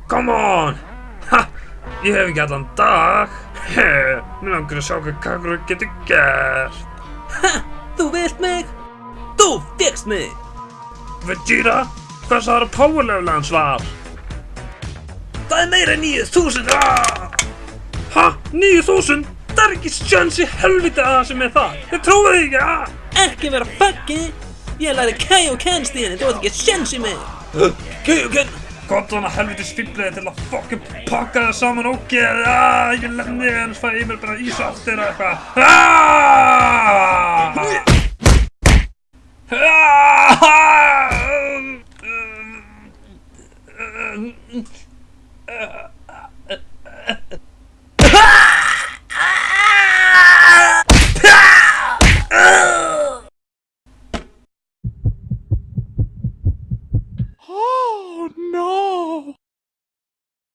Come on! Ha! Ég hef ekki allan dag. Mér langar að sjá hvað Kakarot getur gert. Ha! Þú vilt mig? Þú fékkst mig! Vegeta, hvað sagði power level hans var? Það er meira en 9000! Ha? 9000? Það er ekki sjans í helviti að það sem er það. Ég trúi því ekki, Ekki vera faggi! Ég læri Kaioken stíðinni, þú ert ekki sjens í mig! Kaioken! Gott hana helvitis fíbliði til að fucking pakka það saman og gera. Ég lemni hans fæ í mér bara ísaltir og eitthvað.